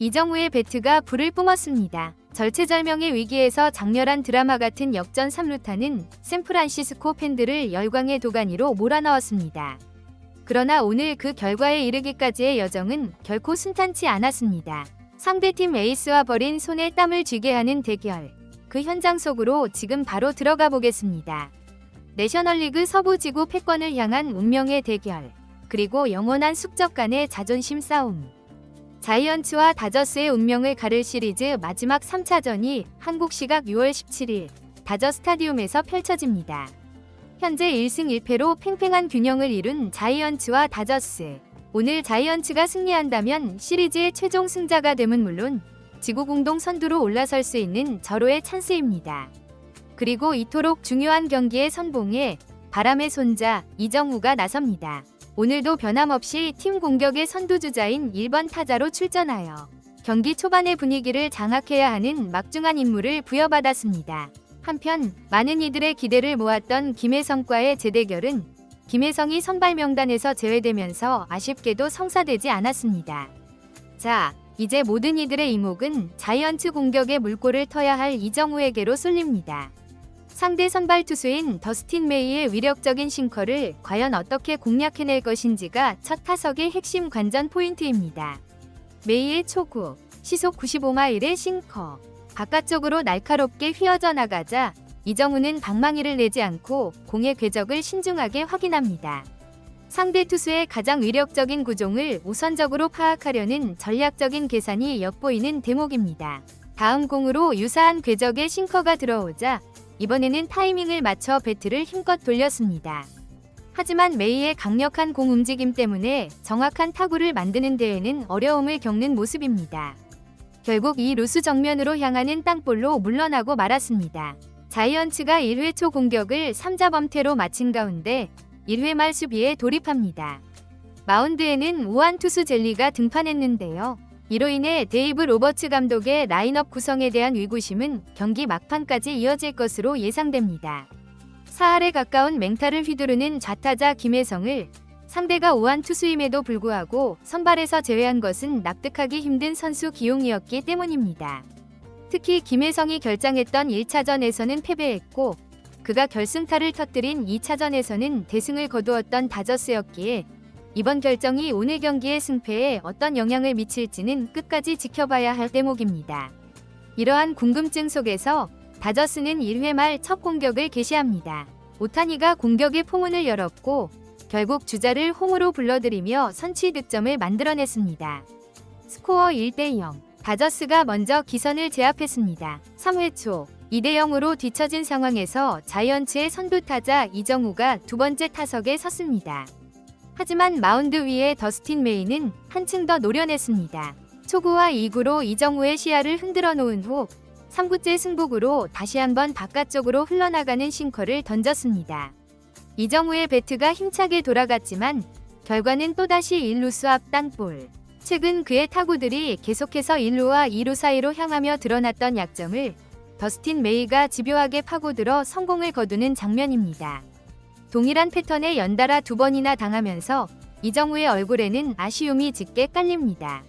이정우의 배트가 불을 뿜었습니다. 절체절명의 위기에서 장렬한 드라마 같은 역전 3루타는 샌프란시스코 팬들을 열광의 도가니로 몰아넣었습니다. 그러나 오늘 그 결과에 이르기까지의 여정은 결코 순탄치 않았습니다. 상대팀 에이스와 벌인 손에 땀을 쥐게 하는 대결. 그 현장 속으로 지금 바로 들어가 보겠습니다. 내셔널리그 서부지구 패권을 향한 운명의 대결. 그리고 영원한 숙적 간의 자존심 싸움. 자이언츠와 다저스의 운명을 가를 시리즈 마지막 3차전이 한국 시각 6월 17일 다저 스타디움에서 펼쳐집니다. 현재 1승 1패로 팽팽한 균형을 이룬 자이언츠와 다저스. 오늘 자이언츠가 승리한다면 시리즈의 최종 승자가 됨은 물론 지구 공동 선두로 올라설 수 있는 절호의 찬스입니다. 그리고 이토록 중요한 경기의 선봉에 바람의 손자 이정우가 나섭니다. 오늘도 변함없이 팀 공격의 선두주자인 1번 타자로 출전하여 경기 초반의 분위기를 장악해야 하는 막중한 임무를 부여받았습니다. 한편 많은 이들의 기대를 모았던 김혜성과의 재대결은 김혜성이 선발 명단에서 제외되면서 아쉽게도 성사되지 않았습니다. 자, 이제 모든 이들의 이목은 자이언츠 공격의 물꼬를 터야 할 이정우에게로 쏠립니다. 상대 선발 투수인 더스틴 메이의 위력적인 싱커를 과연 어떻게 공략해낼 것인지가 첫 타석의 핵심 관전 포인트입니다. 메이의 초구, 시속 95마일의 싱커, 바깥쪽으로 날카롭게 휘어져 나가자 이정우는 방망이를 내지 않고 공의 궤적을 신중하게 확인합니다. 상대 투수의 가장 위력적인 구종을 우선적으로 파악하려는 전략적인 계산이 엿보이는 대목입니다. 다음 공으로 유사한 궤적의 싱커가 들어오자 이번에는 타이밍을 맞춰 배트를 힘껏 돌렸습니다. 하지만 메이의 강력한 공 움직임 때문에 정확한 타구를 만드는 데에는 어려움을 겪는 모습입니다. 결국 이 루수 정면으로 향하는 땅볼로 물러나고 말았습니다. 자이언츠가 1회 초 공격을 3자 범퇴로 마친 가운데 1회 말 수비에 돌입합니다. 마운드에는 우한 투수 젤리가 등판했는데요. 이로 인해 데이브 로버츠 감독의 라인업 구성에 대한 의구심은 경기 막판까지 이어질 것으로 예상됩니다. 사할에 가까운 맹타를 휘두르는 좌타자 김혜성을 상대가 우한 투수임에도 불구하고 선발에서 제외한 것은 납득하기 힘든 선수 기용이었기 때문입니다. 특히 김혜성이 결장했던 1차전에서는 패배했고 그가 결승타를 터뜨린 2차전에서는 대승을 거두었던 다저스였기에 이번 결정이 오늘 경기의 승패에 어떤 영향을 미칠지는 끝까지 지켜봐야 할 대목입니다. 이러한 궁금증 속에서 다저스는 1회 말 첫 공격을 개시합니다. 오타니가 공격의 포문을 열었고 결국 주자를 홈으로 불러들이며 선취 득점을 만들어냈습니다. 스코어 1대0. 다저스가 먼저 기선을 제압했습니다. 3회 초 2대0으로 뒤처진 상황에서 자이언츠의 선두타자 이정우가 두 번째 타석에 섰습니다. 하지만 마운드 위에 더스틴 메이는 한층 더 노려냈습니다. 초구와 2구로 이정우의 시야를 흔들어 놓은 후 3구째 승부구로 다시 한번 바깥쪽으로 흘러나가는 싱커를 던졌습니다. 이정우의 배트가 힘차게 돌아갔지만 결과는 또다시 1루수 앞 땅볼. 최근 그의 타구들이 계속해서 1루와 2루 사이로 향하며 드러났던 약점을 더스틴 메이가 집요하게 파고들어 성공을 거두는 장면입니다. 동일한 패턴에 연달아 두 번이나 당하면서 이정우의 얼굴에는 아쉬움이 짙게 깔립니다.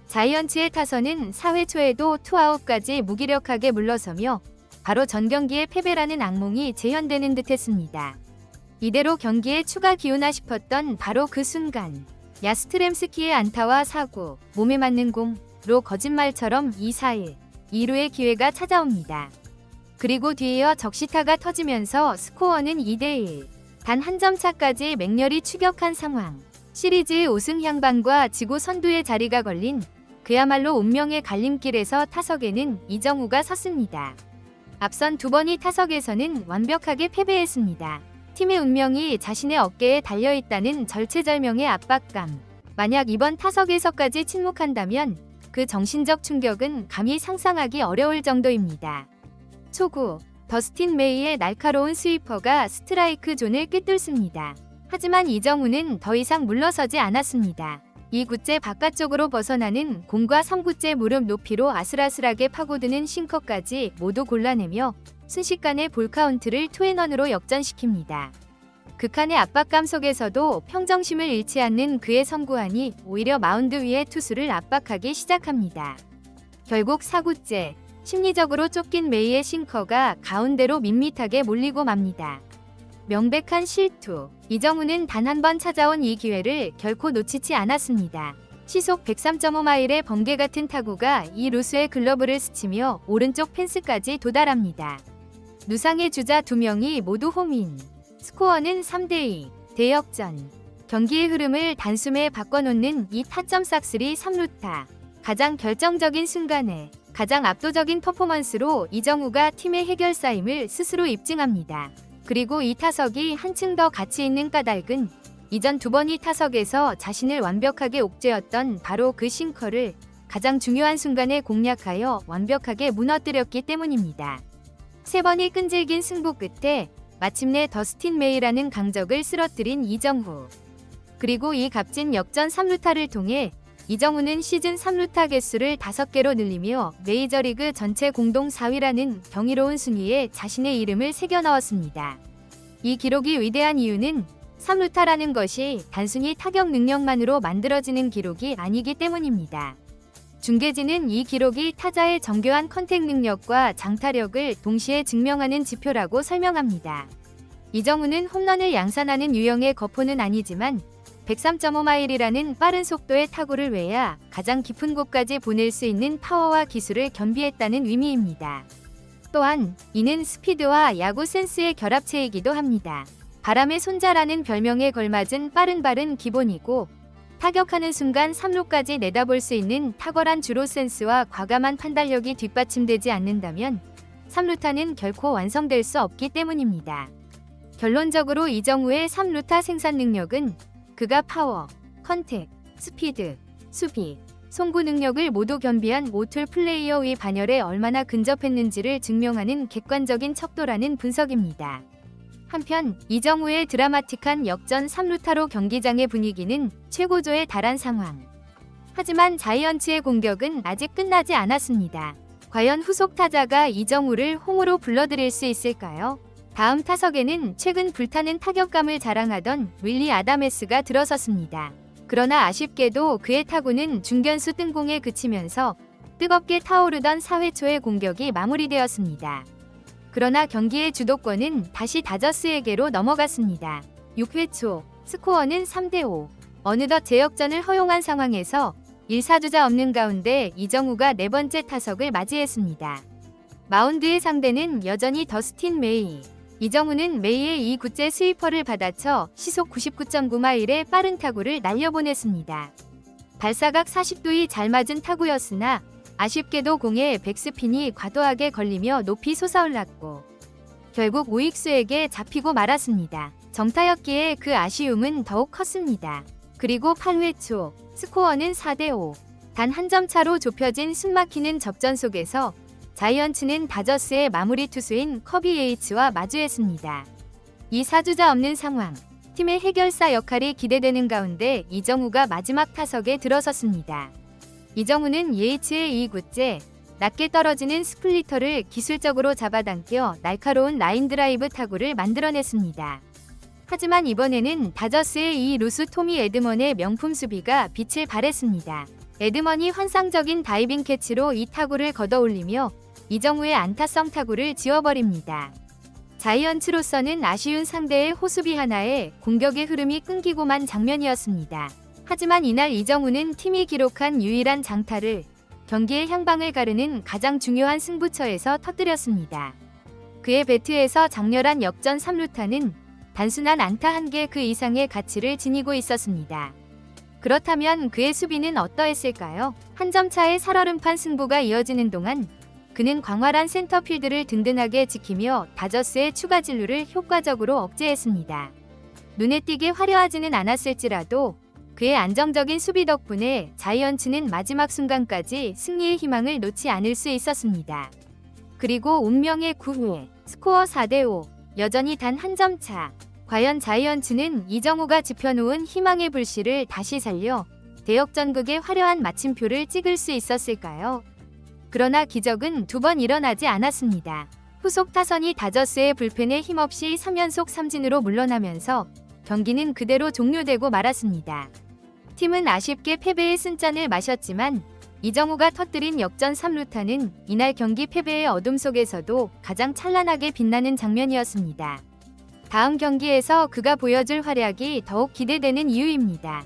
자이언츠의 타선은 4회 초에도 투아웃까지 무기력하게 물러서며 바로 전 경기의 패배라는 악몽이 재현되는 듯했습니다. 이대로 경기에 추가 기우나 싶었던 바로 그 순간 야스트렘스키의 안타와 사구, 몸에 맞는 공로 거짓말처럼 2-4-1, 2루의 기회가 찾아옵니다. 그리고 뒤이어 적시타가 터지면서 스코어는 2대1. 단 한 점 차까지 맹렬히 추격한 상황. 시리즈의 우승 향방과 지구 선두의 자리가 걸린 그야말로 운명의 갈림길에서 타석에는 이정우가 섰습니다. 앞선 두 번의 타석에서는 완벽하게 패배했습니다. 팀의 운명이 자신의 어깨에 달려있다는 절체절명의 압박감. 만약 이번 타석에서까지 침묵한다면 그 정신적 충격은 감히 상상하기 어려울 정도입니다. 초구, 더스틴 메이의 날카로운 스위퍼가 스트라이크 존을 꿰뚫습니다. 하지만 이정우는 더 이상 물러서지 않았습니다. 2구째 바깥쪽으로 벗어나는 공과 3구째 무릎 높이로 아슬아슬하게 파고드는 싱커까지 모두 골라내며 순식간에 볼카운트를 2-1으로 역전시킵니다. 극한의 압박감 속에서도 평정심을 잃지 않는 그의 선구안이 오히려 마운드 위의 투수를 압박하기 시작합니다. 결국 4구째, 심리적으로 쫓긴 메이의 싱커가 가운데로 밋밋하게 몰리고 맙니다. 명백한 실투. 이정우는 단 한 번 찾아온 이 기회를 결코 놓치지 않았습니다. 시속 103.5마일의 번개 같은 타구가 이 루수의 글러브를 스치며 오른쪽 펜스까지 도달합니다. 누상의 주자 2명이 모두 홈인. 스코어는 3대2. 대역전. 경기의 흐름을 단숨에 바꿔놓는 이 타점 싹쓸이 3루타. 가장 결정적인 순간에 가장 압도적인 퍼포먼스로 이정우가 팀의 해결사임을 스스로 입증합니다. 그리고 이 타석이 한층 더 가치 있는 까닭은 이전 2번이 타석에서 자신을 완벽하게 옥죄었던 바로 그 싱커를 가장 중요한 순간에 공략하여 완벽하게 무너뜨렸기 때문입니다. 3번이 끈질긴 승부 끝에 마침내 더스틴 메이라는 강적을 쓰러뜨린 이정우. 그리고 이 값진 역전 3루타를 통해 이정우는 시즌 3루타 개수를 5개로 늘리며 메이저리그 전체 공동 4위라는 경이로운 순위에 자신의 이름을 새겨 넣었습니다. 이 기록이 위대한 이유는 3루타라는 것이 단순히 타격 능력만으로 만들어지는 기록이 아니기 때문입니다. 중계진은 이 기록이 타자의 정교한 컨택 능력과 장타력을 동시에 증명하는 지표라고 설명합니다. 이정우는 홈런을 양산하는 유형의 거포는 아니지만 103.5마일이라는 빠른 속도의 타구를 외야 가장 깊은 곳까지 보낼 수 있는 파워와 기술을 겸비했다는 의미입니다. 또한 이는 스피드와 야구 센스의 결합체이기도 합니다. 바람의 손자라는 별명에 걸맞은 빠른 발은 기본이고 타격하는 순간 3루까지 내다볼 수 있는 탁월한 주로 센스와 과감한 판단력이 뒷받침되지 않는다면 3루타는 결코 완성될 수 없기 때문입니다. 결론적으로 이정우의 3루타 생산 능력은 그가 파워, 컨택, 스피드, 수비, 송구 능력을 모두 겸비한 모툴 플레이어의 반열에 얼마나 근접했는지를 증명하는 객관적인 척도라는 분석입니다. 한편 이정우의 드라마틱한 역전 3루타로 경기장의 분위기는 최고조에 달한 상황. 하지만 자이언츠의 공격은 아직 끝나지 않았습니다. 과연 후속 타자가 이정우를 홈으로 불러들일 수 있을까요? 다음 타석에는 최근 불타는 타격감을 자랑하던 윌리 아다메스가 들어섰습니다. 그러나 아쉽게도 그의 타구는 중견수 뜬공에 그치면서 뜨겁게 타오르던 4회 초의 공격이 마무리되었습니다. 그러나 경기의 주도권은 다시 다저스에게로 넘어갔습니다. 6회 초, 스코어는 3대5. 어느덧 재역전을 허용한 상황에서 1사주자 없는 가운데 이정우가 4번째 타석을 맞이했습니다. 마운드의 상대는 여전히 더스틴 메이. 이정우는 메이의 2구째 스위퍼를 받아쳐 시속 99.9마일의 빠른 타구를 날려보냈습니다. 발사각 40도이 잘 맞은 타구였으나 아쉽게도 공에 백스핀이 과도하게 걸리며 높이 솟아올랐고 결국 우익수에게 잡히고 말았습니다. 정타였기에 그 아쉬움은 더욱 컸습니다. 그리고 8회 초, 스코어는 4대5. 단 한 점 차로 좁혀진 숨막히는 접전 속에서 자이언츠는 다저스의 마무리 투수인 커비 예이츠와 마주했습니다. 이 사주자 없는 상황, 팀의 해결사 역할이 기대되는 가운데 이정우가 마지막 타석에 들어섰습니다. 이정우는 예이츠의 2구째, 낮게 떨어지는 스플리터를 기술적으로 잡아당겨 날카로운 라인 드라이브 타구를 만들어냈습니다. 하지만 이번에는 다저스의 이 루수 토미 에드먼의 명품 수비가 빛을 발했습니다. 에드먼이 환상적인 다이빙 캐치로 이 타구를 걷어올리며 이정우의 안타성 타구를 지워버립니다. 자이언츠로서는 아쉬운 상대의 호수비 하나에 공격의 흐름이 끊기고만 장면이었습니다. 하지만 이날 이정우는 팀이 기록한 유일한 장타를 경기의 향방을 가르는 가장 중요한 승부처에서 터뜨렸습니다. 그의 배트에서 장렬한 역전 3루타는 단순한 안타 한 개 그 이상의 가치를 지니고 있었습니다. 그렇다면 그의 수비는 어떠했을까요? 한 점 차의 살얼음판 승부가 이어지는 동안 그는 광활한 센터필드를 든든하게 지키며 다저스의 추가 진루를 효과적으로 억제했습니다. 눈에 띄게 화려하지는 않았을지라도 그의 안정적인 수비 덕분에 자이언츠는 마지막 순간까지 승리의 희망을 놓지 않을 수 있었습니다. 그리고 운명의 9회, 스코어 4대5, 여전히 단 한 점 차. 과연 자이언츠는 이정우가 짚어놓은 희망의 불씨를 다시 살려 대역전극의 화려한 마침표를 찍을 수 있었을까요? 그러나 기적은 2번 일어나지 않았습니다. 후속 타선이 다저스의 불펜에 힘없이 3연속 삼진으로 물러나면서 경기는 그대로 종료되고 말았습니다. 팀은 아쉽게 패배의 쓴잔을 마셨지만 이정우가 터뜨린 역전 3루타는 이날 경기 패배의 어둠 속에서도 가장 찬란하게 빛나는 장면이었습니다. 다음 경기에서 그가 보여줄 활약이 더욱 기대되는 이유입니다.